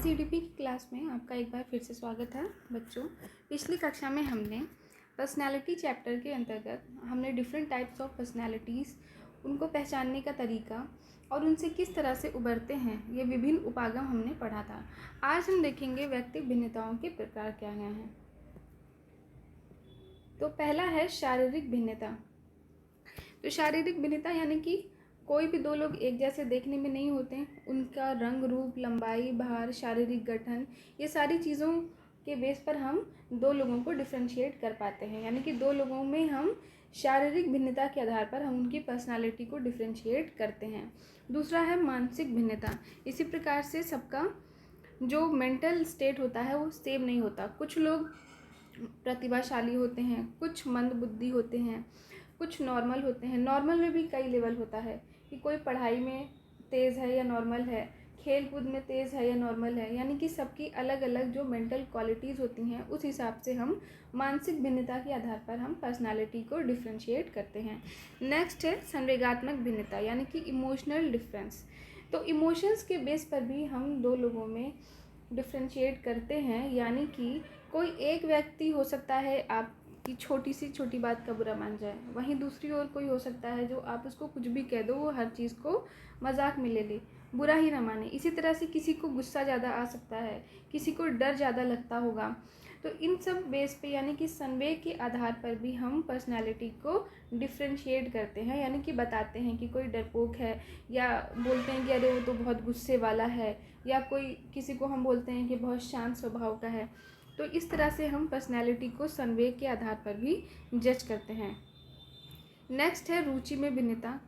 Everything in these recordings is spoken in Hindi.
CDP की क्लास में आपका एक बार फिर से स्वागत है बच्चों। पिछली कक्षा में हमने पर्सनालिटी चैप्टर के अंतर्गत हमने डिफरेंट टाइप्स ऑफ पर्सनालिटीज़, उनको पहचानने का तरीका और उनसे किस तरह से उभरते हैं, ये विभिन्न उपागम हमने पढ़ा था। आज हम देखेंगे व्यक्तिगत भिन्नताओं के प्रकार क्या क्या हैं। तो पहला है शारीरिक भिन्नता। तो शारीरिक भिन्नता यानी कि कोई भी दो लोग एक जैसे देखने में नहीं होते, उनका रंग, रूप, लंबाई, भार, शारीरिक गठन, ये सारी चीज़ों के बेस पर हम दो लोगों को डिफ्रेंशिएट कर पाते हैं। यानी कि दो लोगों में हम शारीरिक भिन्नता के आधार पर हम उनकी पर्सनालिटी को डिफ्रेंशिएट करते हैं। दूसरा है मानसिक भिन्नता। इसी प्रकार से सबका जो मेंटल स्टेट होता है वो सेम नहीं होता। कुछ लोग प्रतिभाशाली होते हैं, कुछ मंद बुद्धि होते हैं, कुछ नॉर्मल होते हैं। नॉर्मल में भी कई लेवल होता है कि कोई पढ़ाई में तेज़ है या नॉर्मल है, खेल कूद में तेज़ है या नॉर्मल है। यानी कि सबकी अलग अलग जो मेंटल क्वालिटीज़ होती हैं, उस हिसाब से हम मानसिक भिन्नता के आधार पर हम पर्सनालिटी को डिफ्रेंशिएट करते हैं। नेक्स्ट है संवेगात्मक भिन्नता यानी कि इमोशनल डिफरेंस। तो इमोशंस के बेस पर भी हम दो लोगों में डिफ्रेंशिएट करते हैं। यानी कि कोई एक व्यक्ति हो सकता है आपकी छोटी सी छोटी बात का बुरा मान जाए, वहीं दूसरी ओर कोई हो सकता है जो आप उसको कुछ भी कह दो वो हर चीज़ को मजाक में ले ले, बुरा ही ना माने। इसी तरह से किसी को गुस्सा ज़्यादा आ सकता है, किसी को डर ज़्यादा लगता होगा। तो इन सब बेस पे यानी कि संवेग के आधार पर भी हम पर्सनालिटी को डिफ्रेंशिएट करते हैं। यानी कि बताते हैं कि कोई डरपोक है, या बोलते हैं कि अरे वो तो बहुत गुस्से वाला है, या कोई किसी को हम बोलते हैं कि बहुत शांत स्वभाव का है। तो इस तरह से हम पर्सनालिटी को संवेग के आधार पर भी जज करते हैं। नेक्स्ट है रुचि में भिन्नता।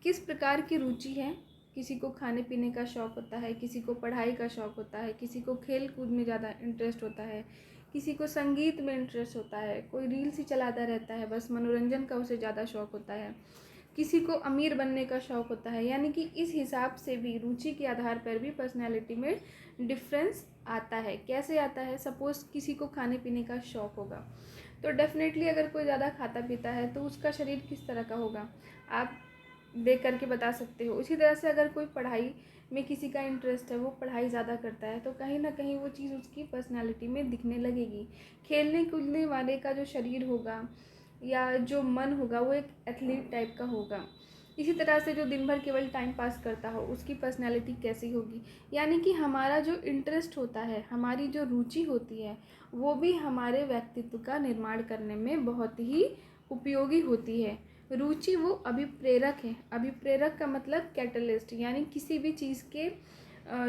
किस प्रकार की रुचि है? किसी को खाने पीने का शौक़ होता है, किसी को पढ़ाई का शौक़ होता है, किसी को खेल कूद में ज़्यादा इंटरेस्ट होता है, किसी को संगीत में इंटरेस्ट होता है, कोई रील्स ही चलाता रहता है, बस मनोरंजन का उसे ज़्यादा शौक़ होता है, किसी को अमीर बनने का शौक़ होता है। यानी कि इस हिसाब से भी रुचि के आधार पर भी पर्सनालिटी में डिफरेंस आता है। कैसे आता है? सपोज़ किसी को खाने पीने का शौक़ होगा तो डेफिनेटली अगर कोई ज़्यादा खाता पीता है तो उसका शरीर किस तरह का होगा आप देख करके बता सकते हो। उसी तरह से अगर कोई पढ़ाई में किसी का इंटरेस्ट है, वो पढ़ाई ज़्यादा करता है, तो कहीं ना कहीं वो चीज़ उसकी पर्सनालिटी में दिखने लगेगी। खेलने कूदने वाले का जो शरीर होगा या जो मन होगा वो एक एथलीट टाइप का होगा। इसी तरह से जो दिन भर केवल टाइम पास करता हो उसकी पर्सनालिटी कैसी होगी। यानी कि हमारा जो इंटरेस्ट होता है, हमारी जो रुचि होती है, वो भी हमारे व्यक्तित्व का निर्माण करने में बहुत ही उपयोगी होती है। रुचि वो अभिप्रेरक है। अभिप्रेरक का मतलब कैटलिस्ट, यानी किसी भी चीज़ के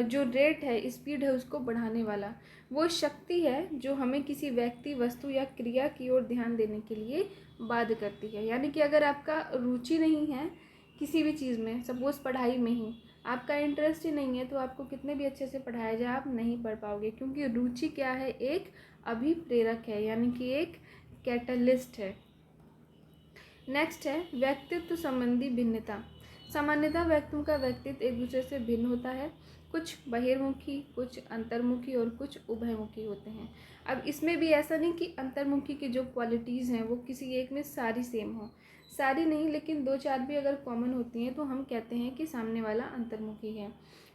जो रेट है, स्पीड है, उसको बढ़ाने वाला। वो शक्ति है जो हमें किसी व्यक्ति, वस्तु या क्रिया की ओर ध्यान देने के लिए बाध्य करती है। यानी कि अगर आपका रुचि नहीं है किसी भी चीज़ में, सपोज़ पढ़ाई में ही आपका इंटरेस्ट ही नहीं है, तो आपको कितने भी अच्छे से पढ़ाया जाए आप नहीं पढ़ पाओगे, क्योंकि रुचि क्या है? एक अभिप्रेरक है, यानी कि एक कैटलिस्ट है। नेक्स्ट है व्यक्तित्व संबंधी भिन्नता। सामान्यतः व्यक्तियों का व्यक्तित्व एक दूसरे से भिन्न होता है। कुछ बहिर्मुखी, कुछ अंतर्मुखी और कुछ उभयमुखी होते हैं। अब इसमें भी ऐसा नहीं कि अंतर्मुखी की जो क्वालिटीज़ हैं वो किसी एक में सारी सेम हो, सारी नहीं, लेकिन दो चार भी अगर कॉमन होती हैं तो हम कहते हैं कि सामने वाला अंतर्मुखी है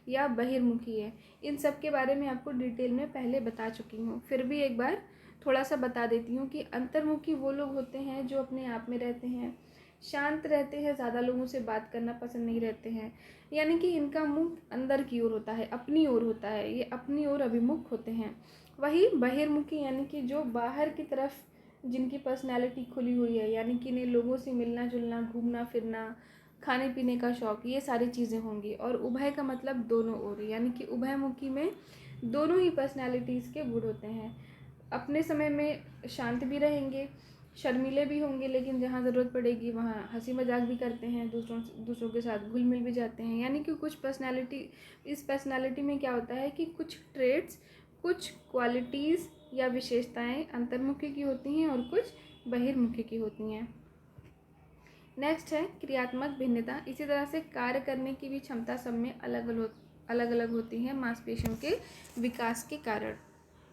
या बहिर्मुखी है। इन सब के बारे में आपको डिटेल में पहले बता चुकी हूँ, फिर भी एक बार थोड़ा सा बता देती हूँ कि अंतर्मुखी वो लोग होते हैं जो अपने आप में रहते हैं, शांत रहते हैं, ज़्यादा लोगों से बात करना पसंद नहीं रहते हैं। यानी कि इनका मुख अंदर की ओर होता है, अपनी ओर होता है, ये अपनी ओर अभिमुख होते हैं। वही बहिर्मुखी यानी कि जो बाहर की तरफ जिनकी पर्सनैलिटी खुली हुई है, यानी कि इन्हें लोगों से मिलना जुलना, घूमना फिरना, खाने पीने का शौक़, ये सारी चीज़ें होंगी। और उभय का मतलब दोनों ओर, यानी कि उभयमुखी में दोनों ही पर्सनैलिटीज़ के गुण होते हैं। अपने समय में शांत भी रहेंगे, शर्मीले भी होंगे, लेकिन जहाँ ज़रूरत पड़ेगी वहाँ हंसी मजाक भी करते हैं, दूसरों के साथ घुल मिल भी जाते हैं। यानी कि कुछ पर्सनालिटी, इस पर्सनालिटी में क्या होता है कि कुछ ट्रेड्स, कुछ क्वालिटीज़ या विशेषताएं अंतर्मुखी की होती हैं और कुछ बहिर्मुखी की होती हैं। नेक्स्ट है क्रियात्मक भिन्नता। इसी तरह से कार्य करने की भी क्षमता सब में अलग अलग होती है मांसपेशियों के विकास के कारण।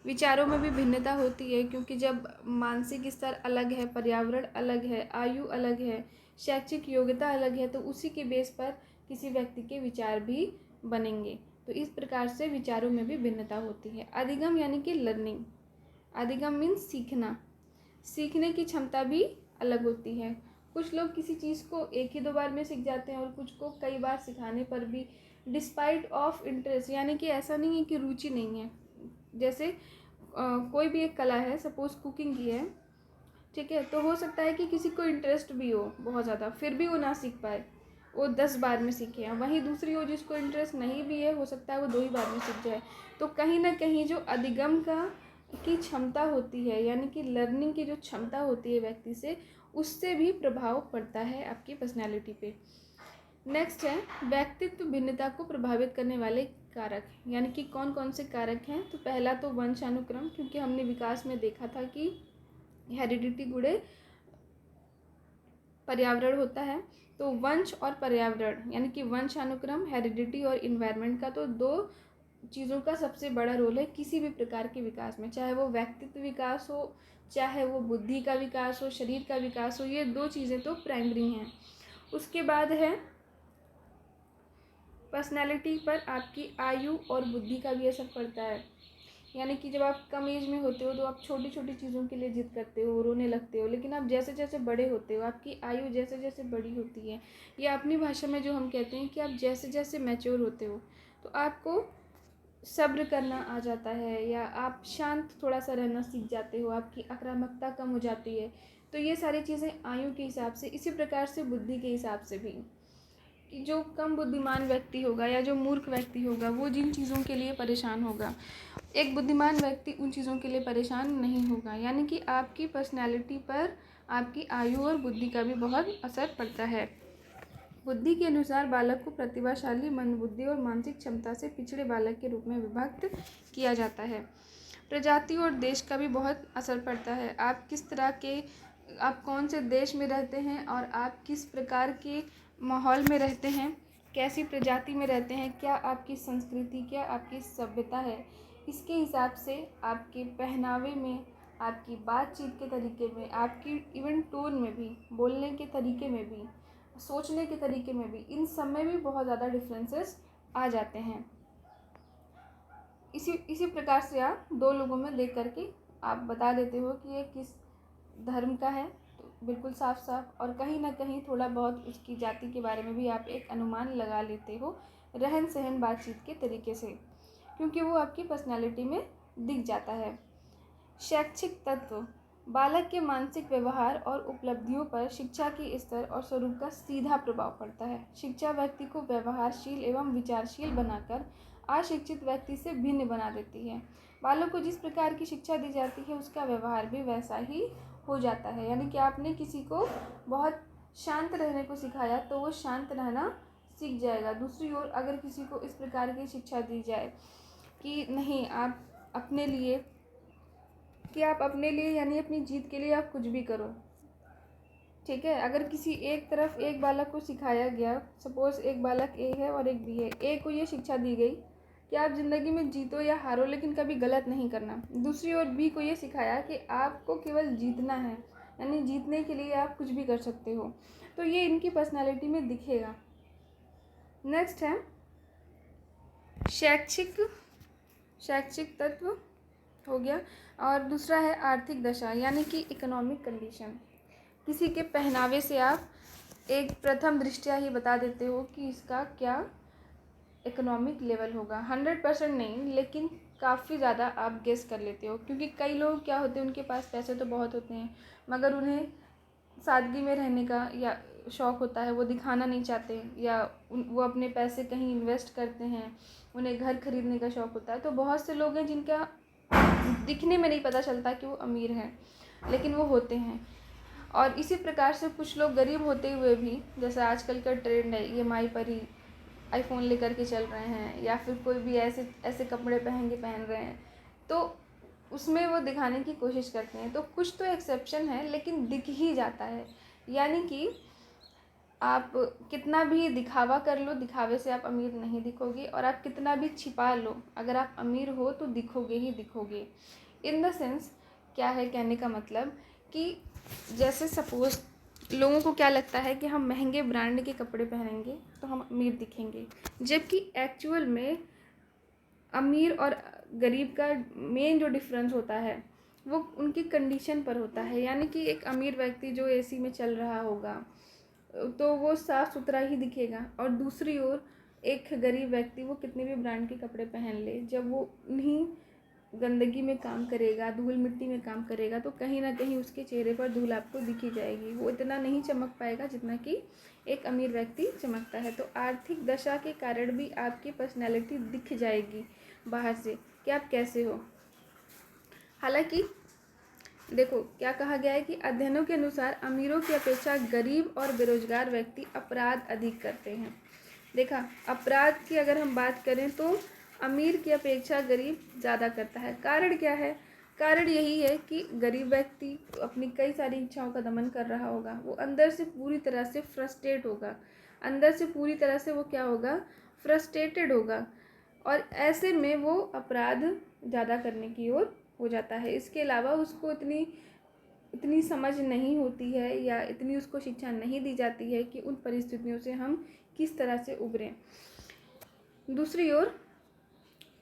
विचारों में भी भिन्नता होती है, क्योंकि जब मानसिक स्तर अलग है, पर्यावरण अलग है, आयु अलग है, शैक्षिक योग्यता अलग है, तो उसी के बेस पर किसी व्यक्ति के विचार भी बनेंगे। तो इस प्रकार से विचारों में भी भिन्नता होती है। अधिगम यानी कि लर्निंग, अधिगम मीन्स सीखना, सीखने की क्षमता भी अलग होती है। कुछ लोग किसी चीज़ को एक ही दो बार में सीख जाते हैं और कुछ को कई बार सिखाने पर भी डिस्पाइट ऑफ इंटरेस्ट, यानी कि ऐसा नहीं है कि रुचि नहीं है। जैसे कोई भी एक कला है, सपोज कुकिंग की है, ठीक है, तो हो सकता है कि किसी को इंटरेस्ट भी हो बहुत ज़्यादा, फिर भी वो ना सीख पाए, वो 10 बार में सीखे हैं। वहीं दूसरी हो जिसको इंटरेस्ट नहीं भी है, हो सकता है वो 2 ही बार में सीख जाए। तो कहीं ना कहीं जो अधिगम की क्षमता होती है, यानी कि लर्निंग की जो क्षमता होती है व्यक्ति से, उससे भी प्रभाव पड़ता है आपकी पर्सनैलिटी पे। नेक्स्ट है व्यक्तित्व भिन्नता को प्रभावित करने वाले कारक, यानी कि कौन कौन से कारक हैं। तो पहला तो वंशानुक्रम, क्योंकि हमने विकास में देखा था कि हेरिडिटी गुणे पर्यावरण होता है। तो वंश और पर्यावरण, यानी कि वंशानुक्रम, हेरिडिटी और इन्वायरमेंट का तो 2 चीज़ों का सबसे बड़ा रोल है किसी भी प्रकार के विकास में, चाहे वो व्यक्तित्व विकास हो, चाहे वो बुद्धि का विकास हो, शरीर का विकास हो, ये 2 चीज़ें तो प्राइमरी हैं। उसके बाद है पर्सनैलिटी पर आपकी आयु और बुद्धि का भी असर पड़ता है। यानी कि जब आप कम एज में होते हो तो आप छोटी छोटी चीज़ों के लिए जिद करते हो, रोने लगते हो, लेकिन आप जैसे जैसे बड़े होते हो, आपकी आयु जैसे जैसे बड़ी होती है, या अपनी भाषा में जो हम कहते हैं कि आप जैसे जैसे मैच्योर होते हो, तो आपको सब्र करना आ जाता है, या आप शांत थोड़ा सा रहना सीख जाते हो, आपकी आक्रामकता कम हो जाती है। तो ये सारी चीज़ें आयु के हिसाब से, इसी प्रकार से बुद्धि के हिसाब से भी, कि जो कम बुद्धिमान व्यक्ति होगा या जो मूर्ख व्यक्ति होगा वो जिन चीज़ों के लिए परेशान होगा, एक बुद्धिमान व्यक्ति उन चीज़ों के लिए परेशान नहीं होगा। यानी कि आपकी पर्सनैलिटी पर आपकी आयु और बुद्धि का भी बहुत असर पड़ता है। बुद्धि के अनुसार बालक को प्रतिभाशाली, मंदबुद्धि और मानसिक क्षमता से पिछड़े बालक के रूप में विभक्त किया जाता है। प्रजाति और देश का भी बहुत असर पड़ता है। आप किस तरह के, आप कौन से देश में रहते हैं और आप किस प्रकार के माहौल में रहते हैं, कैसी प्रजाति में रहते हैं, क्या आपकी संस्कृति, क्या आपकी सभ्यता है, इसके हिसाब से आपके पहनावे में, आपकी बातचीत के तरीके में, आपकी इवन टोन में भी, बोलने के तरीके में भी, सोचने के तरीके में भी, इन सब में भी बहुत ज़्यादा डिफरेंसेस आ जाते हैं। इसी प्रकार से आप 2 लोगों में देख करके आप बता देते हो कि ये किस धर्म का है, तो बिल्कुल साफ साफ, और कहीं ना कहीं थोड़ा बहुत उसकी जाति के बारे में भी आप एक अनुमान लगा लेते हो रहन सहन, बातचीत के तरीके से, क्योंकि वो आपकी पर्सनैलिटी में दिख जाता है। शैक्षिक तत्व, बालक के मानसिक व्यवहार और उपलब्धियों पर शिक्षा के स्तर और स्वरूप का सीधा प्रभाव पड़ता है। शिक्षा व्यक्ति को व्यवहारशील एवं विचारशील बनाकर अशिक्षित व्यक्ति से भिन्न बना देती है। बालक को जिस प्रकार की शिक्षा दी जाती है उसका व्यवहार भी वैसा ही हो जाता है। यानी कि आपने किसी को बहुत शांत रहने को सिखाया तो वो शांत रहना सीख जाएगा। दूसरी ओर अगर किसी को इस प्रकार की शिक्षा दी जाए कि नहीं, आप अपने लिए, यानी अपनी जीत के लिए आप कुछ भी करो, ठीक है। अगर किसी एक तरफ एक बालक को सिखाया गया, सपोज एक बालक ए है और एक बी है, ए को ये शिक्षा दी गई कि आप ज़िंदगी में जीतो या हारो लेकिन कभी गलत नहीं करना। दूसरी ओर बी को ये सिखाया कि आपको केवल जीतना है, यानी जीतने के लिए आप कुछ भी कर सकते हो। तो ये इनकी पर्सनालिटी में दिखेगा। नेक्स्ट है शैक्षिक तत्व हो गया, और दूसरा है आर्थिक दशा, यानी कि इकोनॉमिक कंडीशन। किसी के पहनावे से आप एक प्रथम दृष्टया ही बता देते हो कि इसका क्या इकोनॉमिक लेवल होगा। 100% नहीं, लेकिन काफ़ी ज़्यादा आप गेस कर लेते हो, क्योंकि कई लोग क्या होते हैं, उनके पास पैसे तो बहुत होते हैं मगर उन्हें सादगी में रहने का या शौक़ होता है, वो दिखाना नहीं चाहते, या वो अपने पैसे कहीं इन्वेस्ट करते हैं, उन्हें घर खरीदने का शौक़ होता है। तो बहुत से लोग हैं जिनका दिखने में नहीं पता चलता कि वो अमीर हैं, लेकिन वो होते हैं। और इसी प्रकार से कुछ लोग गरीब होते हुए भी, जैसे आजकल का ट्रेंड है EMI पर ही आईफोन लेकर के चल रहे हैं, या फिर कोई भी ऐसे कपड़े पहन रहे हैं, तो उसमें वो दिखाने की कोशिश करते हैं। तो कुछ तो एक्सेप्शन है, लेकिन दिख ही जाता है। यानी कि आप कितना भी दिखावा कर लो, दिखावे से आप अमीर नहीं दिखोगे, और आप कितना भी छिपा लो, अगर आप अमीर हो तो दिखोगे ही दिखोगे। इन द सेंस क्या है कहने का मतलब, कि जैसे सपोज लोगों को क्या लगता है कि हम महंगे ब्रांड के कपड़े पहनेंगे तो हम अमीर दिखेंगे, जबकि एक्चुअल में अमीर और गरीब का मेन जो डिफरेंस होता है वो उनकी कंडीशन पर होता है। यानी कि एक अमीर व्यक्ति जो एसी में चल रहा होगा तो वो साफ़ सुथरा ही दिखेगा, और दूसरी ओर एक गरीब व्यक्ति वो कितने भी ब्रांड के कपड़े पहन ले, जब वो उन्हीं गंदगी में काम करेगा, धूल मिट्टी में काम करेगा, तो कहीं ना कहीं उसके चेहरे पर धूल आपको दिखी जाएगी। वो इतना नहीं चमक पाएगा जितना कि एक अमीर व्यक्ति चमकता है। तो आर्थिक दशा के कारण भी आपकी पर्सनैलिटी दिख जाएगी बाहर से कि आप कैसे हो। हालांकि देखो क्या कहा गया है कि अध्ययनों के अनुसार अमीरों की अपेक्षा गरीब और बेरोजगार व्यक्ति अपराध अधिक करते हैं। देखा, अपराध की अगर हम बात करें तो अमीर की अपेक्षा गरीब ज़्यादा करता है। कारण क्या है? कारण यही है कि गरीब व्यक्ति अपनी कई सारी इच्छाओं का दमन कर रहा होगा, वो अंदर से पूरी तरह से फ्रस्ट्रेट होगा, अंदर से पूरी तरह से वो क्या होगा, फ्रस्ट्रेटेड होगा, और ऐसे में वो अपराध ज़्यादा करने की ओर हो जाता है। इसके अलावा उसको इतनी समझ नहीं होती है या इतनी उसको शिक्षा नहीं दी जाती है कि उन परिस्थितियों से हम किस तरह से उभरें। दूसरी ओर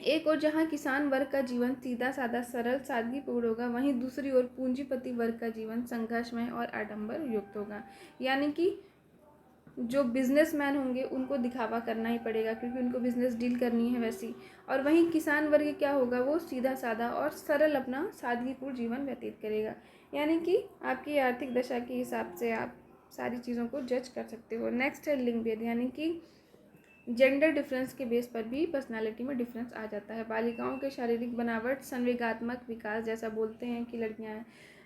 एक और जहाँ किसान वर्ग का जीवन सीधा साधा सरल सादगीपूर्ण होगा, वहीं दूसरी ओर पूंजीपति वर्ग का जीवन संघर्षमय और आडंबर युक्त होगा। यानी कि जो बिजनेसमैन होंगे उनको दिखावा करना ही पड़ेगा क्योंकि उनको बिजनेस डील करनी है वैसी, और वहीं किसान वर्ग क्या होगा, वो सीधा साधा और सरल अपना सादगीपूर्ण जीवन व्यतीत करेगा। यानी कि आपकी आर्थिक दशा के हिसाब से आप सारी चीज़ों को जज कर सकते हो। नेक्स्ट है लिंग भेद, यानी कि जेंडर डिफरेंस के बेस पर भी पर्सनालिटी में डिफरेंस आ जाता है। बालिकाओं के शारीरिक बनावट, संवेगात्मक विकास, जैसा बोलते हैं कि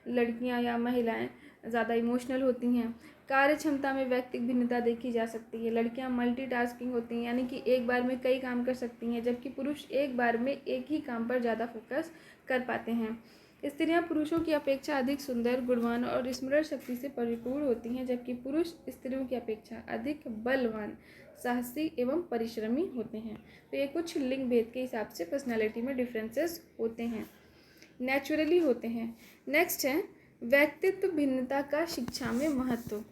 लड़कियां या महिलाएं ज़्यादा इमोशनल होती हैं। कार्य क्षमता में व्यक्तिगत भिन्नता देखी जा सकती है। लड़कियां मल्टीटास्किंग होती हैं, यानी कि एक बार में कई काम कर सकती हैं, जबकि पुरुष एक बार में एक ही काम पर ज़्यादा फोकस कर पाते हैं। स्त्रियां पुरुषों की अपेक्षा अधिक सुंदर, गुणवान और स्मरण शक्ति से परिपूर्ण होती हैं, जबकि पुरुष स्त्रियों की अपेक्षा अधिक बलवान, साहसी एवं परिश्रमी होते हैं। तो ये कुछ लिंग भेद के हिसाब से पर्सनालिटी में डिफरेंसेस होते हैं, नेचुरली होते हैं। नेक्स्ट है व्यक्तित्व भिन्नता का शिक्षा में महत्व।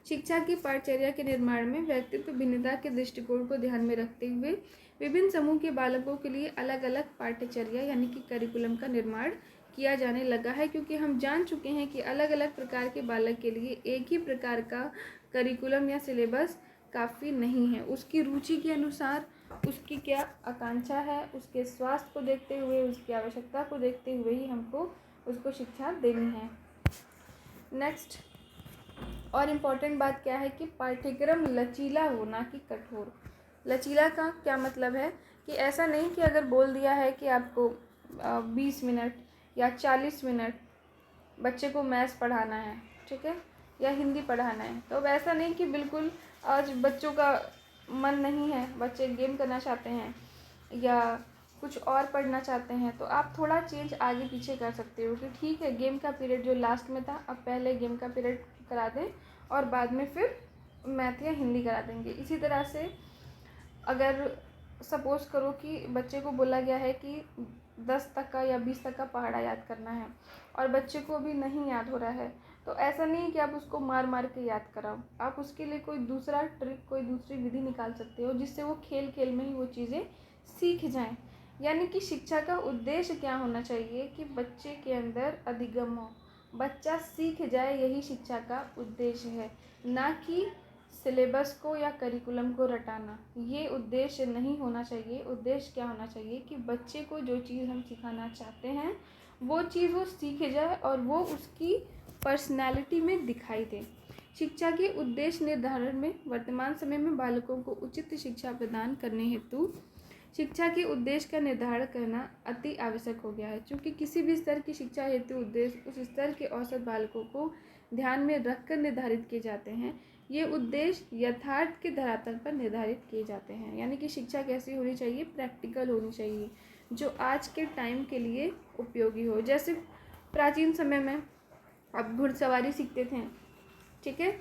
शिक्षा की पाठचर्या के निर्माण में व्यक्तित्व भिन्नता के दृष्टिकोण को ध्यान में रखते हुए विभिन्न समूह के बालकों के लिए अलग अलग पाठ्यचर्या यानी कि करिकुलम का निर्माण किया जाने लगा है, क्योंकि हम जान चुके हैं कि अलग अलग प्रकार के बालक के लिए एक ही प्रकार का करिकुलम या सिलेबस काफ़ी नहीं है। उसकी रुचि के अनुसार, उसकी क्या आकांक्षा है, उसके स्वास्थ्य को देखते हुए, उसकी आवश्यकता को देखते हुए ही हमको उसको शिक्षा देनी है। नेक्स्ट और इम्पॉर्टेंट बात क्या है कि पाठ्यक्रम लचीला हो, ना कि कठोर। लचीला का क्या मतलब है कि ऐसा नहीं कि अगर बोल दिया है कि आपको 20 मिनट या 40 मिनट बच्चे को मैथ्स पढ़ाना है, ठीक है, या हिंदी पढ़ाना है, तो वैसा नहीं कि बिल्कुल आज बच्चों का मन नहीं है, बच्चे गेम करना चाहते हैं या कुछ और पढ़ना चाहते हैं, तो आप थोड़ा चेंज आगे पीछे कर सकते हो कि ठीक है गेम का पीरियड जो लास्ट में था, अब पहले गेम का पीरियड करा दें और बाद में फिर मैथ या हिंदी करा देंगे। इसी तरह से अगर सपोज़ करो कि बच्चे को बोला गया है कि 10 तक का या 20 तक का पहाड़ा याद करना है और बच्चे को अभी नहीं याद हो रहा है, तो ऐसा नहीं कि आप उसको मार मार के याद कराओ, आप उसके लिए कोई दूसरा ट्रिक, कोई दूसरी विधि निकाल सकते हो जिससे वो खेल खेल में ही वो चीज़ें सीख जाएं। यानी कि शिक्षा का उद्देश्य क्या होना चाहिए कि बच्चे के अंदर अधिगम हो, बच्चा सीख जाए, यही शिक्षा का उद्देश्य है, ना कि सिलेबस को या करिकुलम को रटाना। ये उद्देश्य नहीं होना चाहिए। उद्देश्य क्या होना चाहिए कि बच्चे को जो चीज़ हम सिखाना चाहते हैं वो चीज़ वो सीख जाए और वो उसकी पर्सनैलिटी में दिखाई दे। शिक्षा के उद्देश्य निर्धारण में वर्तमान समय में बालकों को उचित शिक्षा प्रदान करने हेतु शिक्षा के उद्देश्य का निर्धारण करना अति आवश्यक हो गया है, क्योंकि किसी भी स्तर की शिक्षा हेतु उद्देश्य उस स्तर के औसत बालकों को ध्यान में रखकर निर्धारित किए जाते हैं। ये उद्देश्य यथार्थ के धरातल पर निर्धारित किए जाते हैं। यानी कि शिक्षा कैसी होनी चाहिए, प्रैक्टिकल होनी चाहिए, जो आज के टाइम के लिए उपयोगी हो। जैसे प्राचीन समय में अब घुड़सवारी सीखते थे, ठीक है,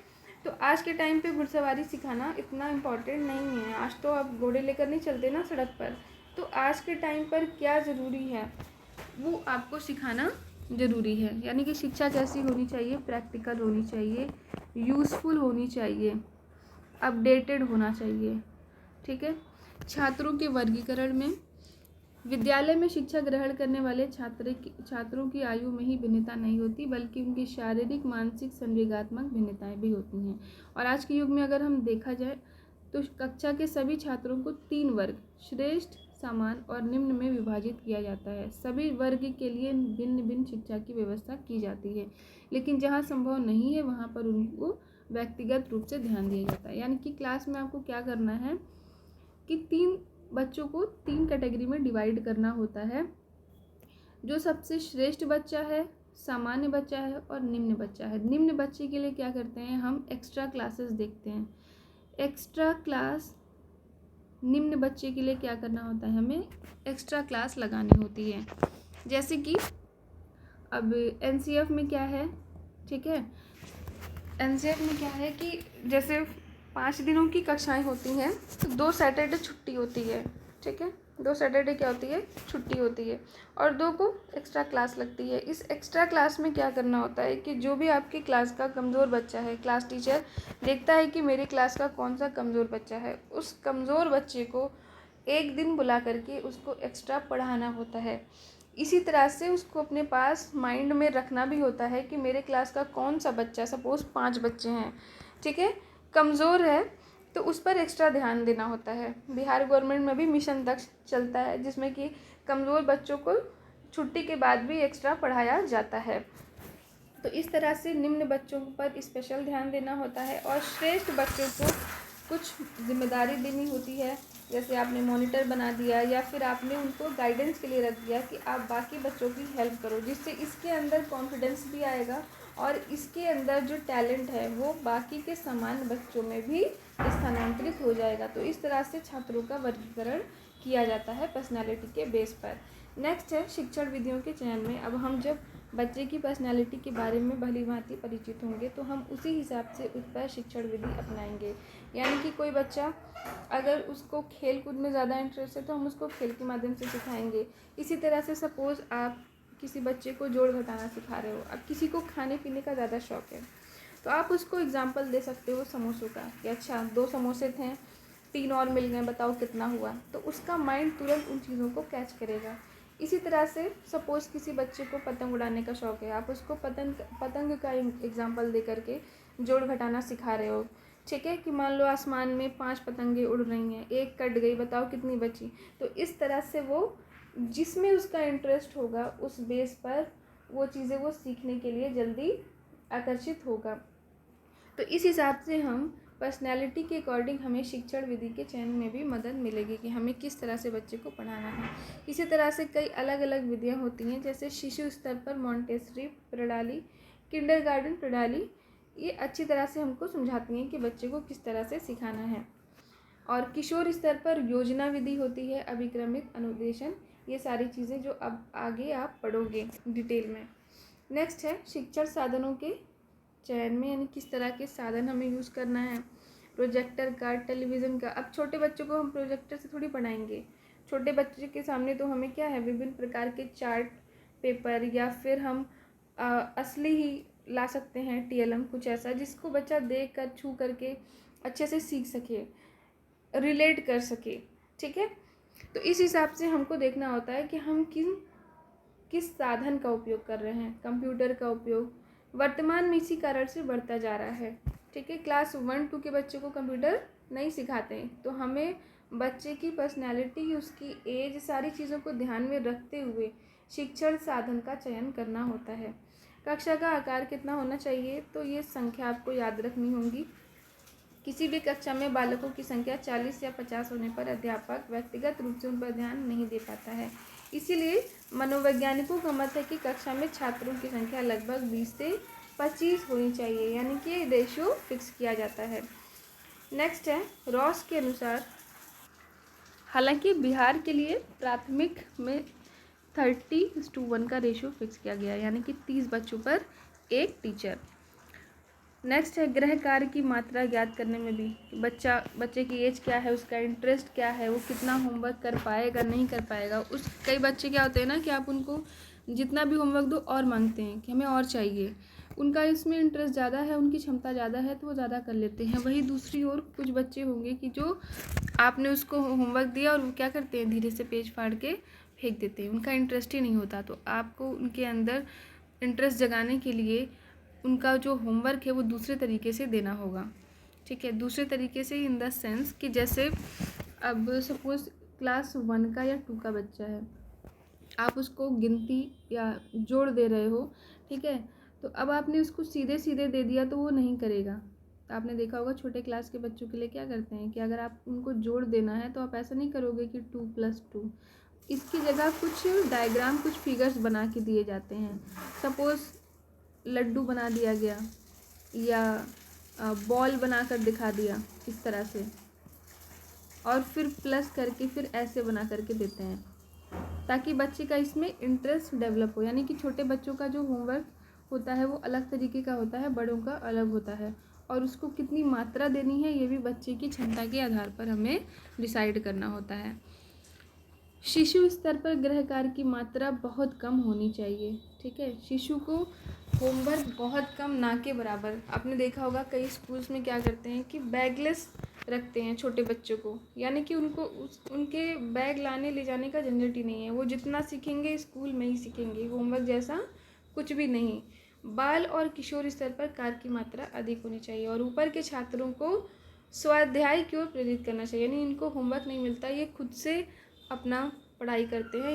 तो आज के टाइम पे घुड़सवारी सिखाना इतना इम्पोर्टेंट नहीं है। आज तो आप घोड़े लेकर नहीं चलते ना सड़क पर, तो आज के टाइम पर क्या ज़रूरी है वो आपको सिखाना ज़रूरी है। यानी कि शिक्षा कैसी होनी चाहिए, प्रैक्टिकल होनी चाहिए, यूज़फुल होनी चाहिए, अपडेटेड होना चाहिए, ठीक है। छात्रों के वर्गीकरण में विद्यालय में शिक्षा ग्रहण करने वाले छात्रों की आयु में ही भिन्नता नहीं होती, बल्कि उनकी शारीरिक, मानसिक, संवेगात्मक भिन्नताएं भी होती हैं। और आज के युग में अगर हम देखा जाए तो कक्षा के सभी छात्रों को 3 वर्ग श्रेष्ठ, सामान्य और निम्न में विभाजित किया जाता है। सभी वर्ग के लिए भिन्न भिन्न शिक्षा की व्यवस्था की जाती है, लेकिन जहाँ संभव नहीं है वहाँ पर उनको व्यक्तिगत रूप से ध्यान दिया जाता है। यानी कि क्लास में आपको क्या करना है कि 3 बच्चों को 3 कैटेगरी में डिवाइड करना होता है। जो सबसे श्रेष्ठ बच्चा है, सामान्य बच्चा है और निम्न बच्चा है। निम्न बच्चे के लिए क्या करते हैं, हम एक्स्ट्रा क्लासेस देखते हैं। एक्स्ट्रा क्लास निम्न बच्चे के लिए क्या करना होता है, हमें एक्स्ट्रा क्लास लगानी होती है। जैसे कि अब एनसीएफ में क्या है, ठीक है, एनसीएफ में क्या है कि जैसे 5 दिनों की कक्षाएं होती हैं तो 2 सैटरडे छुट्टी होती है, ठीक है, 2 सैटरडे क्या होती है, छुट्टी होती है और 2 को एक्स्ट्रा क्लास लगती है। इस एक्स्ट्रा क्लास में क्या करना होता है कि जो भी आपकी क्लास का कमज़ोर बच्चा है, क्लास टीचर देखता है कि मेरी क्लास का कौन सा कमज़ोर बच्चा है, उस कमज़ोर बच्चे को एक दिन बुला करके उसको एक्स्ट्रा पढ़ाना होता है। इसी तरह से उसको अपने पास माइंड में रखना भी होता है कि मेरे क्लास का कौन सा बच्चा, सपोज़ 5 बच्चे हैं, ठीक है, कमज़ोर है, तो उस पर एक्स्ट्रा ध्यान देना होता है। बिहार गवर्नमेंट में भी मिशन दक्ष चलता है, जिसमें कि कमज़ोर बच्चों को छुट्टी के बाद भी एक्स्ट्रा पढ़ाया जाता है। तो इस तरह से निम्न बच्चों पर स्पेशल ध्यान देना होता है और श्रेष्ठ बच्चों को कुछ जिम्मेदारी देनी होती है। जैसे आपने मॉनिटर बना दिया या फिर आपने उनको गाइडेंस के लिए रख दिया कि आप बाकी बच्चों की हेल्प करो, जिससे इसके अंदर कॉन्फिडेंस भी आएगा और इसके अंदर जो टैलेंट है वो बाकी के समान बच्चों में भी स्थानांतरित हो जाएगा। तो इस तरह से छात्रों का वर्गीकरण किया जाता है पर्सनालिटी के बेस पर। नेक्स्ट है शिक्षण विधियों के चयन में। अब हम जब बच्चे की पर्सनालिटी के बारे में भली भांति परिचित होंगे तो हम उसी हिसाब से उस पर शिक्षण विधि अपनाएंगे। यानी कि कोई बच्चा अगर उसको खेल कूद में ज़्यादा इंटरेस्ट है तो हम उसको खेल के माध्यम से सिखाएंगे। इसी तरह से सपोज़ आप किसी बच्चे को जोड़ घटाना सिखा रहे हो, अब किसी को खाने पीने का ज़्यादा शौक़ है तो आप उसको एग्जाम्पल दे सकते हो समोसों का कि अच्छा 2 समोसे थे, 3 और मिल गए, बताओ कितना हुआ। तो उसका माइंड तुरंत उन चीज़ों को कैच करेगा। इसी तरह से सपोज़ किसी बच्चे को पतंग उड़ाने का शौक़ है, आप उसको पतंग का एग्जाम्पल दे करके जोड़ घटाना सिखा रहे हो, ठीक है, कि मान लो आसमान में 5 पतंगे उड़ रही हैं, 1 कट गई, बताओ कितनी बची। तो इस तरह से वो जिसमें उसका इंटरेस्ट होगा उस बेस पर वो चीज़ें वो सीखने के लिए जल्दी आकर्षित होगा। तो इस हिसाब से हम पर्सनैलिटी के अकॉर्डिंग हमें शिक्षण विधि के चयन में भी मदद मिलेगी कि हमें किस तरह से बच्चे को पढ़ाना है। इसी तरह से कई अलग अलग विधियाँ होती हैं, जैसे शिशु स्तर पर मॉन्टेसरी प्रणाली, किंडरगार्टन प्रणाली, ये अच्छी तरह से हमको समझाती हैं कि बच्चे को किस तरह से सिखाना है। और किशोर स्तर पर योजना विधि होती है, अभिक्रमित, अनुदेशन, ये सारी चीज़ें जो अब आगे आप पढ़ोगे डिटेल में। नेक्स्ट है शिक्षण साधनों के चयन में, यानी किस तरह के साधन हमें यूज़ करना है। प्रोजेक्टर का, टेलीविज़न का। अब छोटे बच्चों को हम प्रोजेक्टर से थोड़ी पढ़ाएंगे, छोटे बच्चे के सामने तो हमें क्या है, विभिन्न प्रकार के चार्ट पेपर या फिर हम असली ही ला सकते हैं TLM, कुछ ऐसा जिसको बच्चा देख कर छू करके अच्छे से सीख सके, रिलेट कर सके, ठीक है। तो इस हिसाब से हमको देखना होता है कि हम किस साधन का उपयोग कर रहे हैं। कंप्यूटर का उपयोग वर्तमान में इसी कारण से बढ़ता जा रहा है, ठीक है। क्लास 1-2 के बच्चों को कंप्यूटर नहीं सिखाते हैं, तो हमें बच्चे की पर्सनैलिटी, उसकी एज, सारी चीज़ों को ध्यान में रखते हुए शिक्षण साधन का चयन करना होता है। कक्षा का आकार कितना होना चाहिए, तो ये संख्या आपको याद रखनी होगी। किसी भी कक्षा में बालकों की संख्या 40 या 50 होने पर अध्यापक व्यक्तिगत रूप से उन पर ध्यान नहीं दे पाता है। इसीलिए मनोवैज्ञानिकों का मत है कि कक्षा में छात्रों की संख्या लगभग 20 से 25 होनी चाहिए, यानी कि रेशियो फिक्स किया जाता है। नेक्स्ट है रॉस के अनुसार, हालांकि बिहार के लिए प्राथमिक में 30:1 का रेशियो फिक्स किया गया है, यानी कि 30 बच्चों पर 1 टीचर। नेक्स्ट है गृह कार्य की मात्रा ज्ञात करने में भी, बच्चे की एज क्या है, उसका इंटरेस्ट क्या है, वो कितना होमवर्क कर पाएगा नहीं कर पाएगा। कई बच्चे क्या होते हैं ना कि आप उनको जितना भी होमवर्क दो और मांगते हैं कि हमें और चाहिए, उनका इसमें इंटरेस्ट ज़्यादा है, उनकी क्षमता ज़्यादा है तो वो ज़्यादा कर लेते हैं। वहीं दूसरी ओर कुछ बच्चे होंगे कि जो आपने उसको होमवर्क दिया और वो क्या करते हैं, धीरे से पेज फाड़ के फेंक देते हैं, उनका इंटरेस्ट ही नहीं होता। तो आपको उनके अंदर इंटरेस्ट जगाने के लिए उनका जो होमवर्क है वो दूसरे तरीके से देना होगा, ठीक है। दूसरे तरीके से इन द सेंस कि जैसे अब सपोज़ क्लास 1 का या 2 का बच्चा है, आप उसको गिनती या जोड़ दे रहे हो, ठीक है। तो अब आपने उसको सीधे सीधे दे दिया तो वो नहीं करेगा। तो आपने देखा होगा छोटे क्लास के बच्चों के लिए क्या करते हैं कि अगर आप उनको जोड़ देना है तो आप ऐसा नहीं करोगे कि 2 + 2, इसकी जगह कुछ डायग्राम, कुछ फिगर्स बना के दिए जाते हैं। सपोज़ लड्डू बना दिया गया या बॉल बना कर दिखा दिया इस तरह से, और फिर प्लस करके फिर ऐसे बना करके देते हैं ताकि बच्चे का इसमें इंटरेस्ट डेवलप हो। यानी कि छोटे बच्चों का जो होमवर्क होता है वो अलग तरीके का होता है, बड़ों का अलग होता है, और उसको कितनी मात्रा देनी है ये भी बच्चे की क्षमता के आधार पर हमें डिसाइड करना होता है। शिशु स्तर पर गृह कार्य की मात्रा बहुत कम होनी चाहिए, ठीक है। शिशु को होमवर्क बहुत कम, ना के बराबर। आपने देखा होगा कई स्कूल्स में क्या करते हैं कि बैगलेस रखते हैं छोटे बच्चों को, यानी कि उनको उनके बैग लाने ले जाने का झंझट ही नहीं है। वो जितना सीखेंगे स्कूल में ही सीखेंगे, होमवर्क जैसा कुछ भी नहीं। बाल और किशोर स्तर पर कार्य की मात्रा अधिक होनी चाहिए, और ऊपर के छात्रों को स्वाध्याय की ओर प्रेरित करना चाहिए। यानी इनको होमवर्क नहीं मिलता, ये खुद से अपना पढ़ाई करते हैं,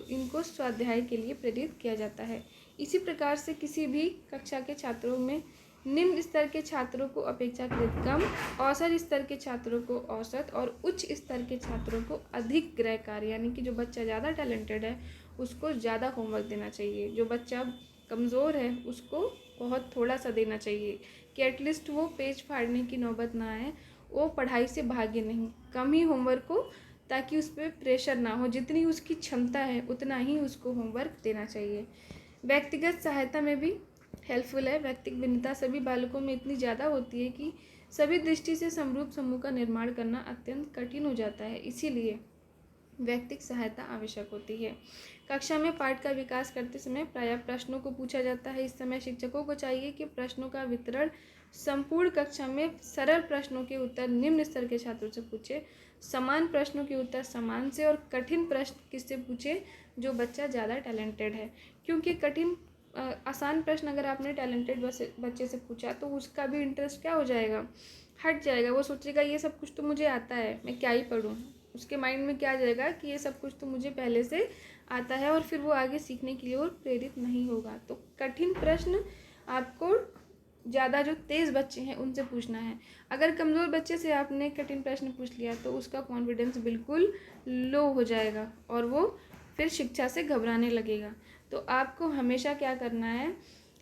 इनको स्वाध्याय के लिए प्रेरित किया जाता है। इसी प्रकार से किसी भी कक्षा के छात्रों में निम्न स्तर के छात्रों को अपेक्षाकृत कम, औसत स्तर के छात्रों को औसत और उच्च स्तर के छात्रों को अधिक गृह कार्य, यानी कि जो बच्चा ज़्यादा टैलेंटेड है उसको ज़्यादा होमवर्क देना चाहिए, जो बच्चा कमज़ोर है उसको बहुत थोड़ा सा देना चाहिए कि एटलीस्ट वो पेज फाड़ने की नौबत ना आए, वो पढ़ाई से भागे नहीं, कम ही होमवर्क हो ताकि उस पर प्रेशर ना हो। जितनी उसकी क्षमता है उतना ही उसको होमवर्क देना चाहिए। व्यक्तिगत सहायता में भी हेल्पफुल है। व्यक्तिगत भिन्नता सभी बालकों में इतनी ज़्यादा होती है कि सभी दृष्टि से समरूप समूह का निर्माण करना अत्यंत कठिन हो जाता है, इसीलिए व्यक्तिगत सहायता आवश्यक होती है। कक्षा में पाठ का विकास करते समय प्रायः प्रश्नों को पूछा जाता है। इस समय शिक्षकों को चाहिए कि प्रश्नों का वितरण संपूर्ण कक्षा में सरल प्रश्नों के उत्तर निम्न स्तर के छात्रों से पूछे, समान प्रश्नों के उत्तर समान से, और कठिन प्रश्न किससे पूछे, जो बच्चा ज़्यादा टैलेंटेड है। क्योंकि आसान प्रश्न अगर आपने टैलेंटेड बच्चे से पूछा तो उसका भी इंटरेस्ट क्या हो जाएगा, हट जाएगा। वो सोचेगा ये सब कुछ तो मुझे आता है, मैं क्या ही पढ़ूँ। उसके माइंड में क्या आ जाएगा कि ये सब कुछ तो मुझे पहले से आता है, और फिर वो आगे सीखने के लिए और प्रेरित नहीं होगा। तो कठिन प्रश्न आपको ज़्यादा जो तेज़ बच्चे हैं उनसे पूछना है। अगर कमज़ोर बच्चे से आपने कठिन प्रश्न पूछ लिया तो उसका कॉन्फिडेंस बिल्कुल लो हो जाएगा और वो फिर शिक्षा से घबराने लगेगा। तो आपको हमेशा क्या करना है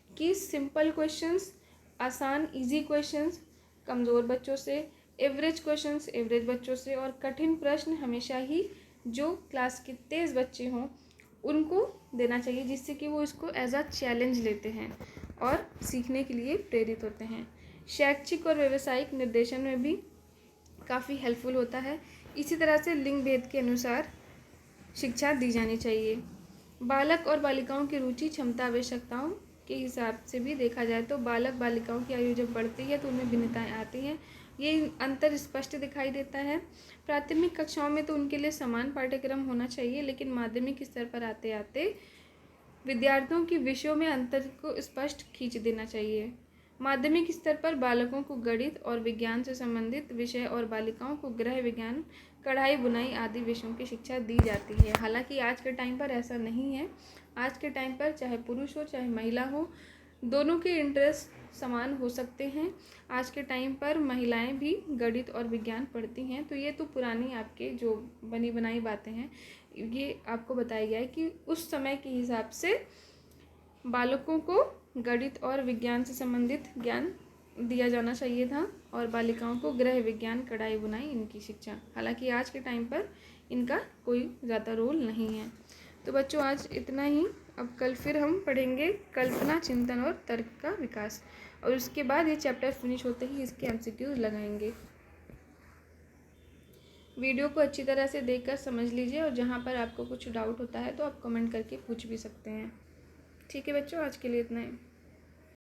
कि सिंपल क्वेश्चंस, आसान इजी क्वेश्चंस कमज़ोर बच्चों से, एवरेज क्वेश्चंस एवरेज बच्चों से, और कठिन प्रश्न हमेशा ही जो क्लास के तेज़ बच्चे हों उनको देना चाहिए, जिससे कि वो इसको एज अ चैलेंज लेते हैं और सीखने के लिए प्रेरित होते हैं। शैक्षिक और व्यावसायिक निर्देशन में भी काफ़ी हेल्पफुल होता है। इसी तरह से लिंग भेद के अनुसार शिक्षा दी जानी चाहिए। बालक और बालिकाओं की रुचि, क्षमता, आवश्यकताओं के हिसाब से भी देखा जाए तो बालक बालिकाओं की आयु जब बढ़ती है तो उनमें भिन्नताएं आती हैं। ये अंतर स्पष्ट दिखाई देता है। प्राथमिक कक्षाओं में तो उनके लिए समान पाठ्यक्रम होना चाहिए, लेकिन माध्यमिक स्तर पर आते आते विद्यार्थियों की विषयों में अंतर को स्पष्ट खींच देना चाहिए। माध्यमिक स्तर पर बालकों को गणित और विज्ञान से संबंधित विषय और बालिकाओं को गृह विज्ञान, कढ़ाई बुनाई आदि विषयों की शिक्षा दी जाती है। हालांकि आज के टाइम पर ऐसा नहीं है। आज के टाइम पर चाहे पुरुष हो चाहे महिला हो, दोनों के इंटरेस्ट समान हो सकते हैं। आज के टाइम पर महिलाएं भी गणित और विज्ञान पढ़ती हैं। तो ये तो पुरानी आपके जो बनी बनाई बातें हैं, ये आपको बताया गया है कि उस समय के हिसाब से बालकों को गणित और विज्ञान से संबंधित ज्ञान दिया जाना चाहिए था और बालिकाओं को गृह विज्ञान, कढ़ाई बुनाई इनकी शिक्षा। हालांकि आज के टाइम पर इनका कोई ज़्यादा रोल नहीं है। तो बच्चों आज इतना ही। अब कल फिर हम पढ़ेंगे कल्पना, चिंतन और तर्क का विकास, और उसके बाद ये चैप्टर फिनिश होते ही इसके एमसीक्यूज लगाएंगे। वीडियो को अच्छी तरह से देखकर समझ लीजिए, और जहाँ पर आपको कुछ डाउट होता है तो आप कमेंट करके पूछ भी सकते हैं। ठीक है बच्चों, आज के लिए इतना ही।